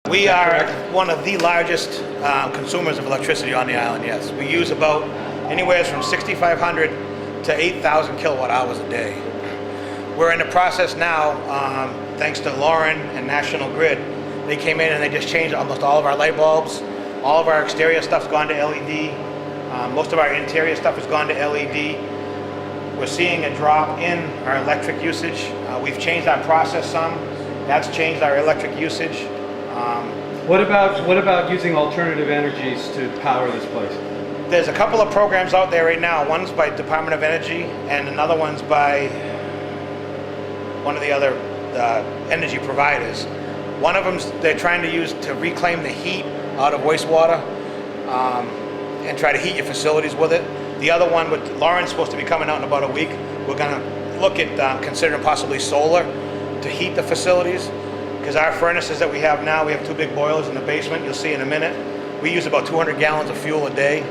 We are one of the largest consumers of electricity on the island, yes. We use about anywhere from 6,500 to 8,000 kilowatt hours a day. We're in the process now, thanks to Lauren and National Grid. They came in and they just changed almost all of our light bulbs. All of our exterior stuff's gone to LED. Most of our interior stuff has gone to LED. We're seeing a drop in our electric usage. We've changed our process some. That's changed our electric usage. What about using alternative energies to power this place? There's a couple of programs out there right now. One's by Department of Energy and another one's by one of the other energy providers. One of them they're trying to use to reclaim the heat out of wastewater and try to heat your facilities with it. The other one, with Lauren's supposed to be coming out in about a week. We're going to look at considering possibly solar to heat the facilities, because our furnaces that we have now, we have two big boilers in the basement. You'll see in a minute. We use about 200 gallons of fuel a day,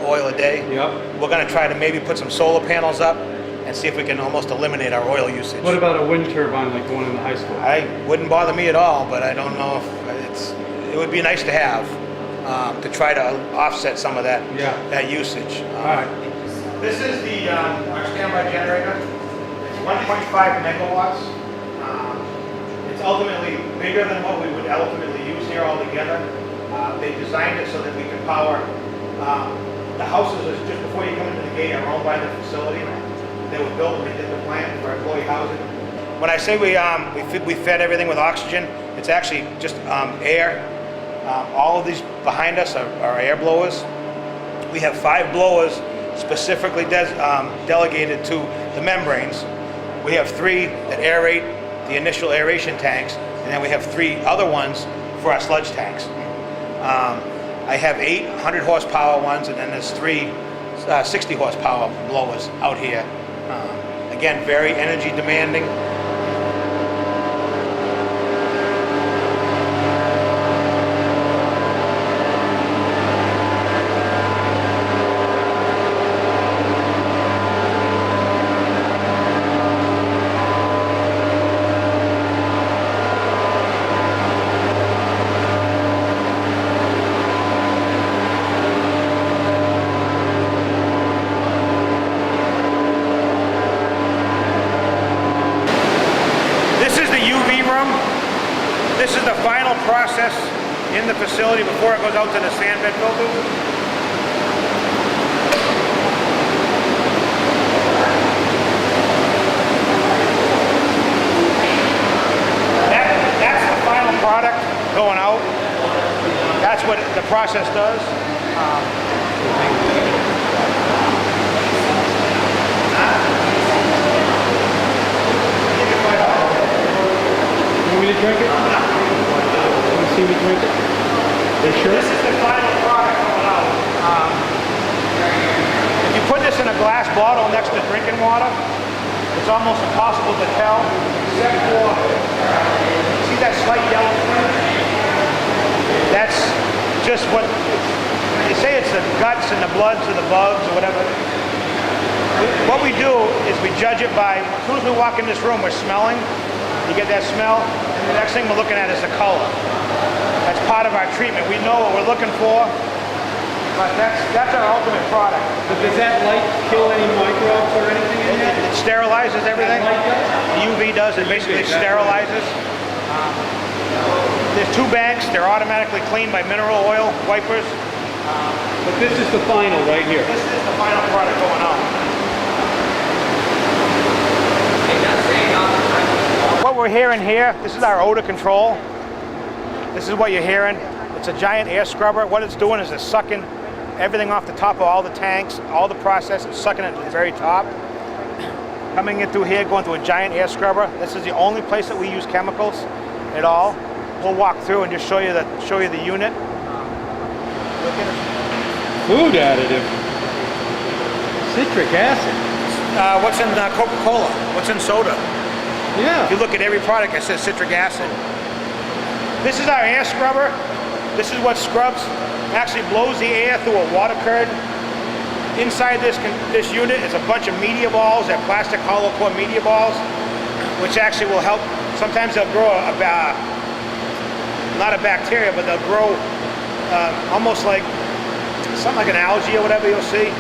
oil a day. Yep. We're going to try to maybe put some solar panels up and see if we can almost eliminate our oil usage. What about a wind turbine like the one in the high school? I wouldn't bother me at all, but I don't know if it would be nice to have to try to offset some of that usage. All right. This is our standby generator. It's 1.5 megawatts. It's ultimately bigger than what we would ultimately use here altogether. They designed it so that we can power the houses just before you come into the gate are owned by the facility. They were built when they did the plant for employee housing. When I say we fed everything with oxygen, it's actually just air. All of these behind us are air blowers. We have 5 blowers specifically delegated to the membranes. We have 3 that aerate the initial aeration tanks, and then we have 3 other ones for our sludge tanks. I have 8 100 horsepower ones, and then there's 3 60 horsepower blowers out here. Again, very energy demanding. This is the final process in the facility before it goes out to the sand bed filters. That's the final product going out. That's what the process does. You want me to drink it? Want to see me drink it? Are you sure? This is the final product going out. If you put this in a glass bottle next to drinking water, it's almost impossible to tell, except for, see that slight yellow fringe? That's just what, they say it's the guts and the bloods of the bugs or whatever. What we do is we judge it by, as soon as we walk in this room, we're smelling. You get that smell, and the next thing we're looking at is the color. That's part of our treatment. We know what we're looking for, but that's our ultimate product. But does that light kill any microbes or anything in there? It sterilizes everything. The UV does. It basically sterilizes. There's 2 banks. They're automatically cleaned by mineral oil wipers. But this is the final right here. This is the final product going on. What we're hearing here, this is our odor control. This is what you're hearing. It's a giant air scrubber. What it's doing is it's sucking everything off the top of all the tanks, all the process, it's sucking it to the very top. Coming in through here, going through a giant air scrubber. This is the only place that we use chemicals at all. We'll walk through and just show you the unit. Look at it. Food additive. Citric acid. What's in Coca-Cola? What's in soda? Yeah. If you look at every product, it says citric acid. This is our air scrubber. This is what scrubs, actually blows the air through a water curd. Inside this unit is a bunch of media balls, they're plastic hollow core media balls, which actually will help. Sometimes they'll grow not a bacteria, but they'll grow almost like something like an algae or whatever you'll see.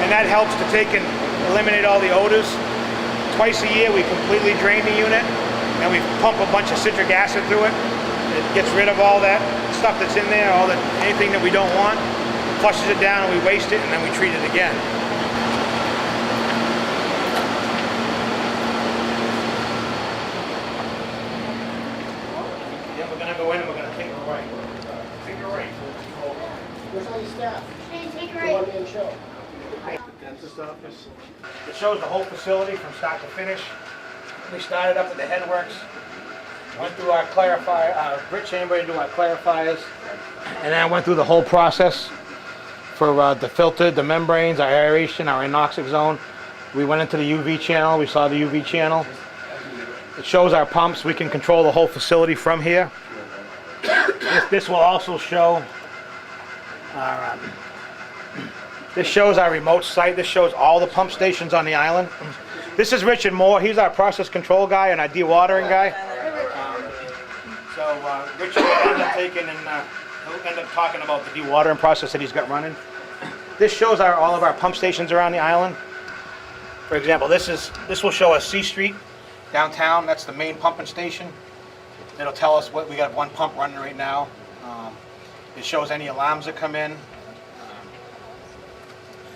And that helps to take and eliminate all the odors. Twice a year we completely drain the unit and we pump a bunch of citric acid through it. It gets rid of all that stuff that's in there, anything that we don't want, flushes it down and we waste it and then we treat it again. Yeah, we're gonna go in and we're gonna take a right. Take a right. Where's all your staff? Hey, take a Go right. on in and show. Dentist office. It shows the whole facility from start to finish. We started up at the headworks, went through our grit chamber to our clarifiers, and then went through the whole process for the filter, the membranes, our aeration, our anoxic zone. We went into the UV channel, we saw the UV channel. It shows our pumps, we can control the whole facility from here. This will also show our this shows our remote site. This shows all the pump stations on the island. This is Richard Moore. He's our process control guy and our dewatering guy. Richard will end up taking and he'll end up talking about the dewatering process that he's got running. This shows all of our pump stations around the island. For example, this will show us C Street downtown. That's the main pumping station. It'll tell us we got one pump running right now. It shows any alarms that come in.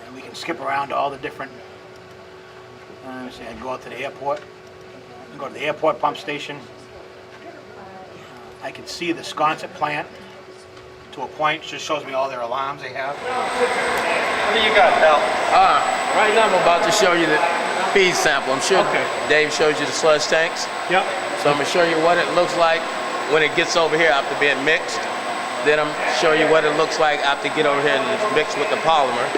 And we can skip around to all the different. Say I go out to the airport. I go to the airport pump station. I can see the Sconset plant to a point. It just shows me all their alarms they have. What do you got, pal? Right now I'm about to show you the feed sample. I'm sure Dave shows you the sludge tanks. Yep. So I'm going to show you what it looks like when it gets over here after being mixed. Then I'm show you what it looks like after get over here and it's mixed with the polymer.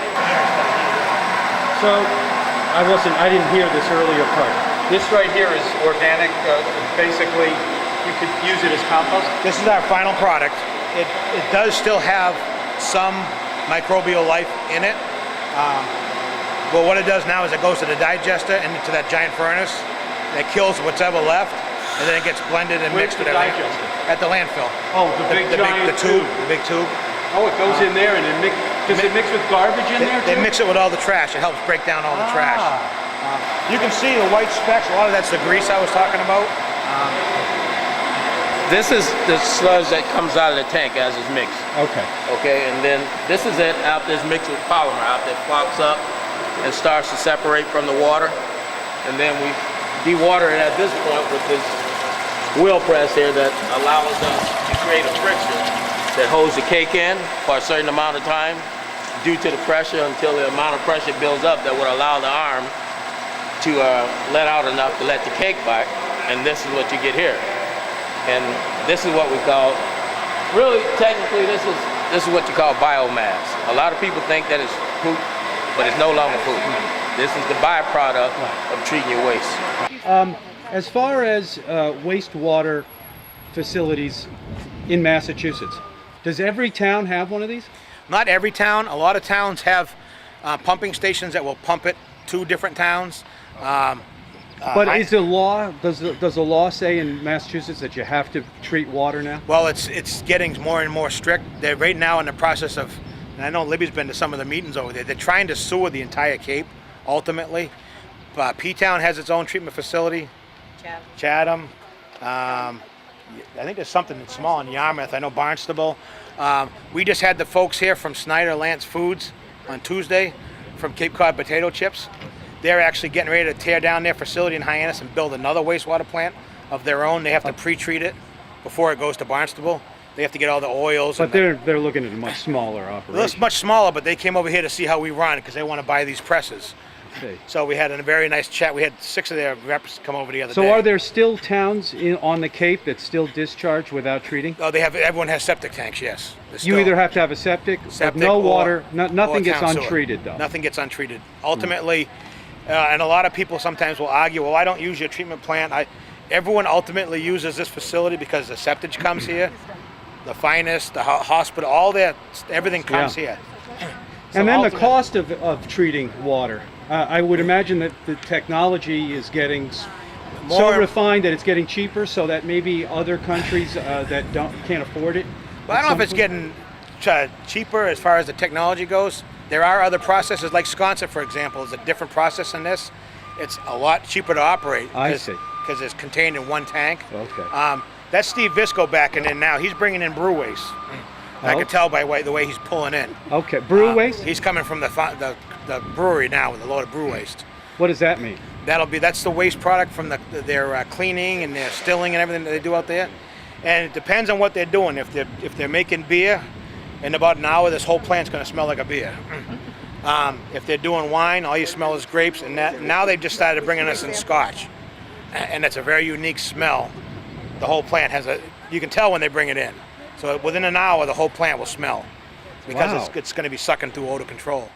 So, I didn't hear this earlier part. This right here is organic. Basically, you could use it as compost. This is our final product. It does still have some microbial life in it. But what it does now is it goes to the digester and into that giant furnace that kills whatever left, and then it gets blended and Where's mixed the with everything. digester? At the landfill. Oh, the big giant tube. The big tube. Oh, it goes in there and it does it mix with garbage in there They too? mix it with all the trash. It helps break down all the trash. You can see the white specks. A lot of that's the grease I was talking about. This is the sludge that comes out of the tank as it's mixed. Okay. Okay, and then this is it after it's mixed with polymer, after it flocs up and starts to separate from the water. And then we dewater it at this point with this wheel press here that allows us to create a friction that holds the cake in for a certain amount of time due to the pressure until the amount of pressure builds up that would allow the arm to let out enough to let the cake back. And this is what you get here. And this is what we call, really technically this is what you call biomass. A lot of people think that it's poop, but it's no longer poop. This is the byproduct of treating your waste. As far as wastewater facilities in Massachusetts, does every town have one of these? Not every town. A lot of towns have pumping stations that will pump it to different towns. But is the law, does the law say in Massachusetts that you have to treat water now? Well, it's getting more and more strict. They're right now in the process of, and I know Libby's been to some of the meetings over there, they're trying to sewer the entire Cape, ultimately. P-Town has its own treatment facility. Chatham. I think there's something that's small in Yarmouth. I know Barnstable. We just had the folks here from Snyder Lance Foods on Tuesday from Cape Cod Potato Chips. They're actually getting ready to tear down their facility in Hyannis and build another wastewater plant of their own. They have to pre-treat it before it goes to Barnstable. They have to get all the oils. But they're looking at a much smaller operation. It's much smaller, but they came over here to see how we run because they want to buy these presses. Okay. So we had a very nice chat. We had 6 of their reps come over the other day. So are there still towns on the Cape that still discharge without treating? Oh, everyone has septic tanks, yes. You either have to have a septic but no water, nothing gets untreated though. Nothing gets untreated. Ultimately, and a lot of people sometimes will argue, well, I don't use your treatment plant. Everyone ultimately uses this facility because the septic comes here, the finest, the hospital, everything comes here. So and then the cost of treating water. I would imagine that the technology is getting so refined that it's getting cheaper, so that maybe other countries that can't afford it. Well, I don't know if it's getting cheaper as far as the technology goes. There are other processes, like Wisconsin, for example, is a different process than this. It's a lot cheaper to operate. I see. Because it's contained in one tank. Okay. That's Steve Visco backing in now. He's bringing in brew waste. I can tell by the way he's pulling in. Okay, brew waste? He's coming from the brewery now with a load of brew waste. What does that mean? That's the waste product from their cleaning and their stilling and everything that they do out there. And it depends on what they're doing. If they're making beer, in about an hour, this whole plant's going to smell like a beer. If they're doing wine, all you smell is grapes. And now they've just started bringing us in Scotch, and it's a very unique smell. The whole plant you can tell when they bring it in. So within an hour, the whole plant will smell because it's going to be sucking through odor control.